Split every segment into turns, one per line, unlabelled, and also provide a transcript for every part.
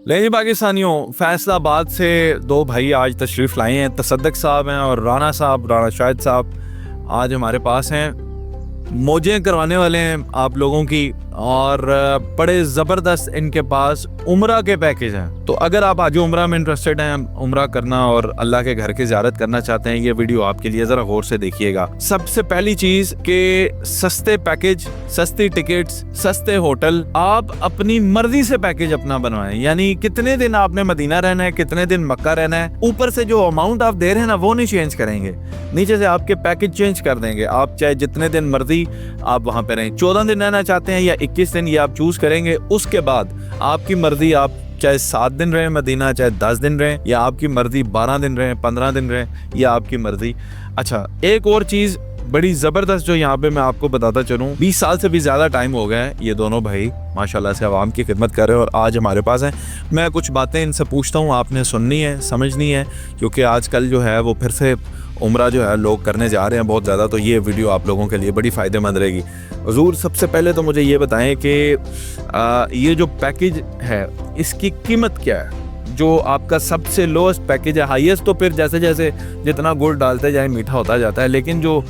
ले जी पाकिस्तानियों, फैसलाबाद से दो भाई आज तशरीफ़ लाए हैं। तसद्दक साहब हैं और राना शाहिद साहब आज हमारे पास हैं। मौजें करवाने वाले हैं आप लोगों की, और बड़े ज़बरदस्त इनके पास उम्रा के पैकेज हैं। तो अगर आप आज उम्रा में इंटरेस्टेड हैं, उम्रा करना और अल्लाह के घर की ज़ियारत करना चाहते हैं, ये वीडियो आपके लिए ज़रा गौर से देखिएगा। सबसे पहली चीज़ कि सस्ते पैकेज, सस्ती टिकट्स, सस्ते होटल, आप अपनी मर्जी से पैकेज अपना बनवाएं। यानी कितने दिन आपने मदीना रहना है, कितने दिन मक्का रहना है, ऊपर से जो अमाउंट आप दे रहे हैं ना वो नहीं चेंज करेंगे, नीचे से आपके पैकेज चेंज कर देंगे। आप चाहे जितने दिन मर्जी आप वहाँ पे रहें, 14 दिन रहना चाहते हैं या 21 दिन, ये आप चूज करेंगे। उसके बाद आपकी मर्जी, आप चाहे 7 दिन रहें मदीना, चाहे 10 दिन रहें, या आपकी मर्जी 12 दिन रहें, 15 दिन रहें, या आपकी मर्जी। अच्छा, एक और चीज़ बड़ी ज़बरदस्त जो यहाँ पे मैं आपको बताता चलूँ, 20 साल से भी ज़्यादा टाइम हो गया है ये दोनों भाई माशाल्लाह से आवाम की खिदमत कर रहे हैं और आज हमारे पास हैं। मैं कुछ बातें इनसे पूछता हूँ, आपने सुननी है, समझनी है, क्योंकि आजकल जो है वो फिर से उम्रा जो है लोग करने जा रहे हैं बहुत ज़्यादा, तो ये वीडियो आप लोगों के लिए बड़ी फ़ायदेमंद रहेगी। हुजूर, सबसे पहले तो मुझे ये बताएं कि ये जो पैकेज है इसकी कीमत क्या है? जो आपका सबसे लोएस्ट पैकेज है, हाईएस्ट तो फिर जैसे जैसे जितना गुड़ डालते जाए मीठा होता जाता है, लेकिन जो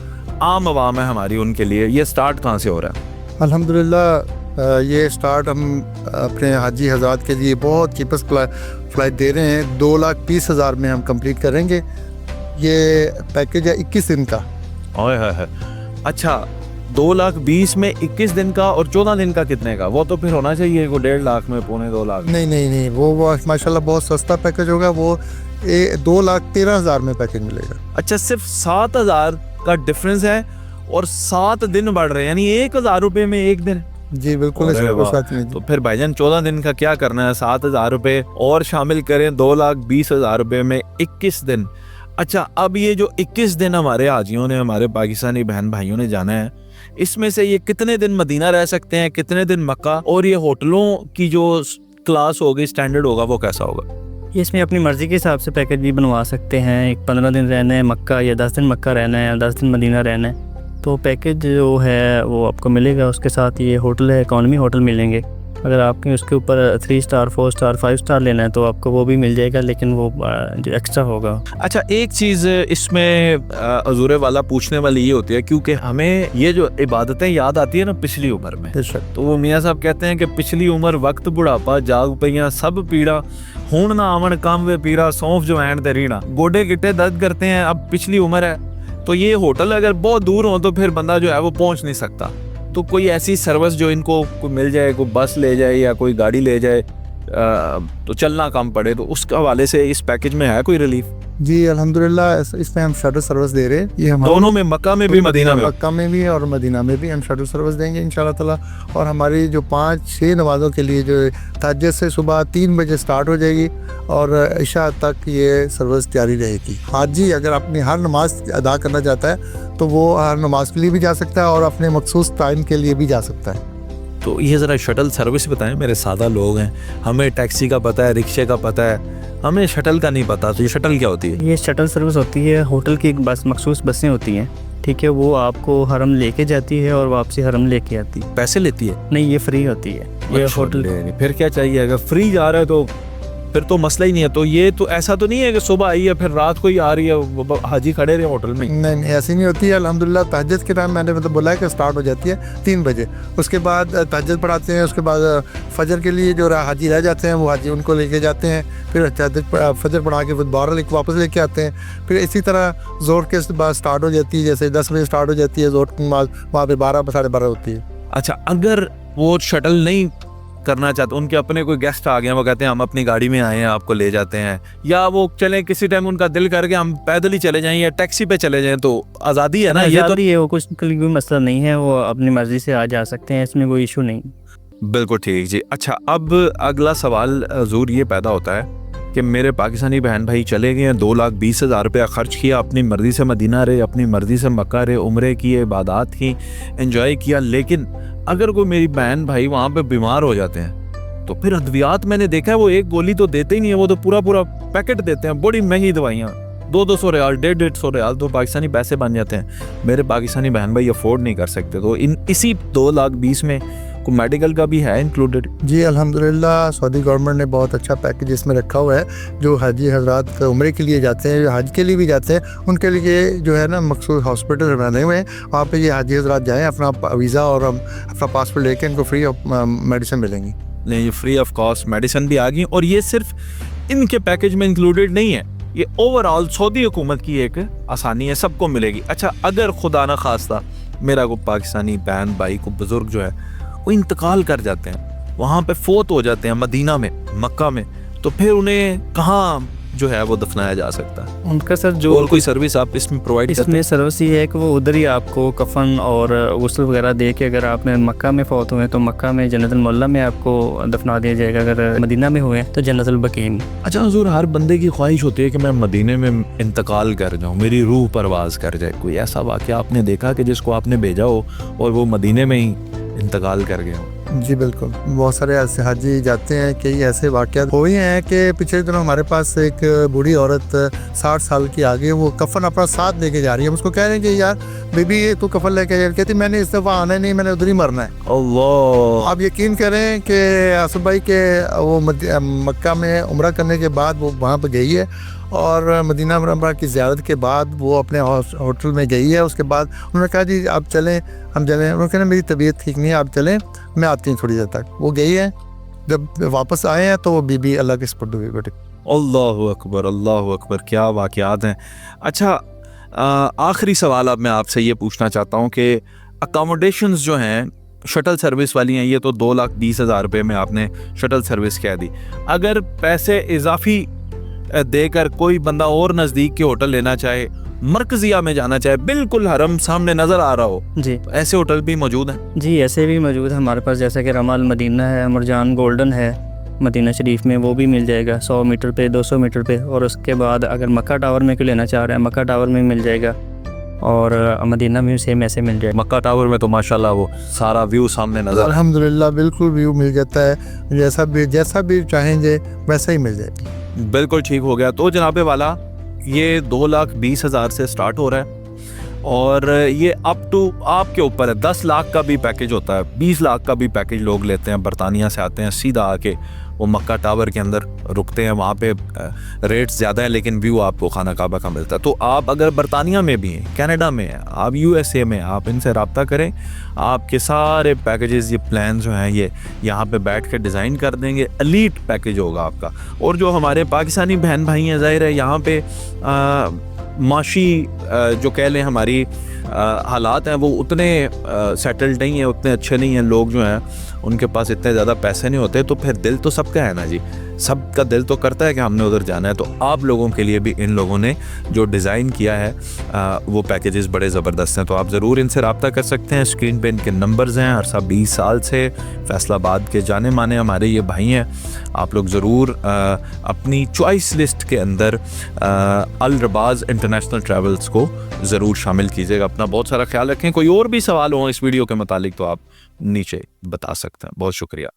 आम आवाम है हमारी उनके लिए ये स्टार्ट कहाँ से हो रहा है?
अल्हम्दुलिल्लाह ये स्टार्ट हम अपने हाजी हज़रात के लिए बहुत चीपेस्ट फ्लाइट दे रहे हैं। 2,20,000 में हम कंप्लीट करेंगे। ये पैकेज है 21 दिन का।
ओए है। अच्छा, 2,20,000 में 21 दिन का, और 14 दिन का कितने का? वो तो फिर होना चाहिए को 1.5 लाख में, 2.25 लाख।
नहीं, वो माशाल्लाह बहुत सस्ता पैकेज होगा। वो 2,13,000 में पैकेज मिलेगा।
अच्छा, सिर्फ 7,000 का डिफरेंस है और 7 दिन बढ़ रहे हैं, यानी 1,000 रुपये में एक दिन।
जी बिल्कुल।
तो फिर भाईजान 14 दिन का क्या करना है, 7,000 रुपये और शामिल करें 2,20,000 रुपये में 21 दिन। अच्छा, अब ये जो 21 दिन हमारे हाजियों ने, हमारे पाकिस्तानी बहन भाइयों ने जाना है, इसमें से ये कितने दिन मदीना रह सकते हैं, कितने दिन मक्का, और ये होटलों की जो क्लास होगी, स्टैंडर्ड होगा, वो कैसा होगा?
इसमें अपनी मर्ज़ी के हिसाब से पैकेज भी बनवा सकते हैं। एक 15 दिन रहना है मक्का, या 10 दिन मक्का रहना है, या 10 दिन मदीना रहना है, तो पैकेज जो है वो आपको मिलेगा। उसके साथ ये होटल है, इकॉनमी होटल मिलेंगे। अगर आपके उसके ऊपर 3 स्टार, 4 स्टार, 5 स्टार लेना है तो आपको वो भी मिल जाएगा, लेकिन वो जो एक्स्ट्रा होगा।
अच्छा, एक चीज़ इसमें अजूरे वाला पूछने वाली ये होती है, क्योंकि हमें ये जो इबादतें याद आती है ना पिछली उम्र में, तो वो मियाँ साहब कहते हैं कि पिछली उम्र वक्त बुढ़ापा जाग पईयां सब पीड़ा, हूण ना आवन काम वे पीड़ा, सौंफ जो ऐन ते रीड़ा। गोडे गिट्टे दर्द करते हैं, अब पिछली उम्र है, तो ये होटल अगर बहुत दूर हो तो फिर बंदा जो है वो पहुँच नहीं सकता। तो कोई ऐसी सर्विस जो इनको मिल जाए, कोई बस ले जाए या कोई गाड़ी ले जाए, तो चलना कम पड़े, तो उसके हवाले से इस पैकेज में है कोई रिलीफ?
जी अल्हम्दुलिल्लाह इसमें हम शटल सर्विस दे रहे हैं। ये हम
दोनों में, मक्का में भी मदीना में?
मक्का में भी और मदीना में भी हम शटल सर्विस देंगे इंशाल्लाह ताला। और हमारी जो 5-6 नमाज़ों के लिए जो तहज्जुद से सुबह 3 बजे स्टार्ट हो जाएगी और इशा तक ये सर्विस जारी रहेगी। हाजी अगर अपनी हर नमाज अदा करना चाहता है तो वो हर नमाज के लिए भी जा सकता है और अपने मखसूस टाइम के लिए भी जा सकता है।
तो ये ज़रा शटल सर्विस बताएं। मेरे सादा लोग हैं, हमें टैक्सी का पता है, रिक्शे का पता है, हमें शटल का नहीं पता। तो ये शटल क्या होती है?
ये शटल सर्विस होती है, होटल की बस, मखसूस बसें होती हैं, ठीक है। वो आपको हरम लेके जाती है और वापसी हरम लेके आती है।
पैसे लेती है?
नहीं, ये फ्री होती है। ये होटल
फिर क्या चाहिए? अगर फ्री जा रहा है तो फिर तो मसला ही नहीं है। तो ये तो ऐसा तो नहीं है कि सुबह आई है फिर रात को ही आ रही है, हाजी खड़े रहे होटल में?
नहीं, ऐसी नहीं होती है अल्हम्दुलिल्लाह। तहज्जुद के टाइम मैंने मतलब बोला है कि स्टार्ट हो जाती है 3 बजे। उसके बाद तहज्जुद पढ़ाते हैं, उसके बाद फजर के लिए जो हाजी रह जाते हैं वो हाजी उनको लेके जाते हैं, फिर फजर पढ़ा के दोबारा वापस लेके आते हैं। फिर इसी तरह जोर के बाद स्टार्ट हो जाती है, जैसे 10 बजे स्टार्ट हो जाती है जोर की नमाज, वहाँ पर 12 साढ़े 12 होती है।
अच्छा, अगर वो शटल नहीं करना चाहते, उनके अपने कोई गेस्ट आ गए हैं, वो कहते हैं हम अपनी गाड़ी में आए हैं, आपको ले जाते हैं, या वो चले किसी टाइम उनका दिल करके हम पैदल ही चले जाएं या टैक्सी पे चले जाएं, तो आज़ादी है ना? ये तो
ये वो कुछ कोई मसला नहीं है, वो अपनी मर्जी से आ जा सकते हैं, इसमें कोई इशू नहीं।
बिल्कुल ठीक जी। अच्छा, अब अगला सवाल ज़रूर ये पैदा होता है कि मेरे पाकिस्तानी बहन भाई चले गए हैं, 2,20,000 रुपया खर्च किया, अपनी मर्ज़ी से मदीना रहे, अपनी मर्ज़ी से मक्का रहे, उम्रे किए, इबादत की, एंजॉय किया, लेकिन अगर कोई मेरी बहन भाई वहाँ पे बीमार हो जाते हैं तो फिर अद्वियात मैंने देखा है वो एक गोली तो देते ही नहीं है, वो तो पूरा पैकेट देते हैं, बड़ी महंगी दवाइयाँ, 200-200 रियाल, 150-150 रियाल, तो पाकिस्तानी पैसे बन जाते हैं। मेरे पाकिस्तानी बहन भाई अफोर्ड नहीं कर सकते, तो इसी 2,20,000 में को मेडिकल का भी है इंक्लूडेड?
जी अल्हम्दुलिल्लाह सऊदी गवर्नमेंट ने बहुत अच्छा पैकेज इसमें रखा हुआ है। जो हाजी हजरात उम्रे के लिए जाते हैं, हज के लिए भी जाते हैं, उनके लिए जो है ना मखसूस हॉस्पिटल बने हुए हैं। वहाँ पे ये हाजी हजरात जाएँ, अपना वीज़ा और अपना पासपोर्ट लेके इनको फ्री ऑफ मेडिसिन मिलेंगी।
नहीं, ये फ्री ऑफ कॉस्ट मेडिसिन भी आ गई, और ये सिर्फ इनके पैकेज में इंक्लूडेड नहीं है, ये ओवरऑल सऊदी हुकूमत की एक आसानी है, सबको मिलेगी। अच्छा, अगर खुदा ना खास्ता मेरा को पाकिस्तानी बहन भाई को बुजुर्ग जो है वो इंतकाल कर जाते हैं, वहाँ पे फोत हो जाते हैं मदीना में, मक्का में, तो फिर उन्हें कहाँ जो है वो दफनाया जा सकता है?
उनका सर जो
और कोई सर्विस आप इसमें प्रोवाइड करते
इसमें सर्विस ये है कि वो उधर ही आपको कफन और गुस्ल वगैरह दे के, अगर आप मक्का में फौत हुए तो मक्का में जन्नतुल मुअल्ला में आपको दफना दिया जाएगा, अगर मदीना में हुए तो जन्नतुल बकीम।
अच्छा हुजूर, हर बंदे की ख्वाहिश होती है कि मैं मदीने में इंतकाल कर जाऊँ, मेरी रूह परवाज कर जाए। कोई ऐसा वाक़या आपने देखा कि जिसको आपने भेजा हो और वो मदीने में ही इंतकाल कर गया हो?
जी बिल्कुल, बहुत सारे ऐसे हाजी जाते हैं। कई ऐसे वाक़यात हुए हैं कि पिछले दिनों हमारे पास एक बूढ़ी औरत 60 साल की आ गई, वो कफन अपना साथ लेके जा रही है। हम उसको कह रहे हैं कि यार बेबी ये तू कफन लेके जा, कहती मैंने इस दफ़ा आना नहीं, मैंने उधर ही मरना है।
अल्लाह।
आप यकीन करें कि आसफ भाई के वो मक्का में उम्रा करने के बाद वो वहाँ पर गई है, और मदीना मुनव्वरा की ज़ियारत के बाद वो अपने होटल में गई है। उसके बाद उन्होंने कहा जी आप चलें, हम चलें। उन्होंने कहा मेरी तबीयत ठीक नहीं है, आप चलें, मैं आती हूँ थोड़ी देर तक। वो गई है, जब वापस आए हैं तो वो बीबी अल्लाह के सुपुर्द हुई। बेटे
अल्लाहु अकबर, अल्लाहु अकबर, क्या वाक़यात हैं। अच्छा, आखिरी सवाल अब मैं आपसे ये पूछना चाहता हूँ कि अकोमोडेशंस जो हैं शटल सर्विस वाली हैं, ये तो 2,20,000 रुपये में आपने शटल सर्विस कह दी। अगर पैसे इजाफी देकर कोई बंदा और नज़दीक के होटल लेना चाहे, मरकजिया में जाना चाहे, बिल्कुल हरम सामने नज़र आ रहा हो,
जी
ऐसे होटल भी मौजूद हैं?
जी ऐसे भी मौजूद है हमारे पास, जैसे कि रमाल मदीना है, मुरजान गोल्डन है मदीना शरीफ में, वो भी मिल जाएगा 100 मीटर पे, 200 मीटर पे। और उसके बाद अगर मक्का टावर में कोई लेना चाह रहा है, मक्का टावर में मिल जाएगा, और मदीना में सेम ऐसे मिल जाएगा।
मक्का टावर में तो माशाल्लाह वो सारा व्यू सामने नज़र।
अल्हम्दुलिल्लाह बिल्कुल व्यू मिल जाता है, जैसा भी चाहेंगे वैसा ही मिल जाएगा।
बिल्कुल ठीक हो गया। तो जनाबे वाला ये 2,20,000 से स्टार्ट हो रहा है, और ये अप टू आपके ऊपर है। 10 लाख का भी पैकेज होता है, 20 लाख का भी पैकेज लोग लेते हैं। बरतानिया से आते हैं, सीधा आके वो मक्का टावर के अंदर रुकते हैं। वहाँ पे रेट्स ज़्यादा है, लेकिन व्यू आपको खाना काबा का मिलता है। तो आप अगर बरतानिया में भी हैं, कनाडा में हैं, आप USA में, आप इनसे रब्ता करें, आपके सारे पैकेजेस, ये प्लान जो हैं, ये यहाँ पे बैठ कर डिज़ाइन कर देंगे। एलीट पैकेज होगा आपका। और जो हमारे पाकिस्तानी बहन भाई हैं, ज़ाहिर है यहाँ पे माशी जो कह लें हमारी हालात हैं, वो उतने सेटल्ड नहीं है, उतने अच्छे नहीं हैं। लोग जो हैं उनके पास इतने ज़्यादा पैसे नहीं होते, तो फिर दिल तो सबका है ना जी, सबका दिल तो करता है कि हमने उधर जाना है। तो आप लोगों के लिए भी इन लोगों ने जो डिज़ाइन किया है वो पैकेजेस बड़े ज़बरदस्त हैं। तो आप ज़रूर इनसे रब्ता कर सकते हैं। स्क्रीन पे इनके नंबर्स हैं। अरसा 20 साल से फैसलाबाद के जाने माने हमारे ये भाई हैं। आप लोग ज़रूर अपनी चॉइस लिस्ट के अंदर अल रबाज़ इंटरनेशनल ट्रैवल्स को ज़रूर शामिल कीजिएगा। अपना बहुत सारा ख्याल रखें। कोई और भी सवाल हो इस वीडियो के मुतालिक तो आप नीचे बता सकते हैं। बहुत शुक्रिया।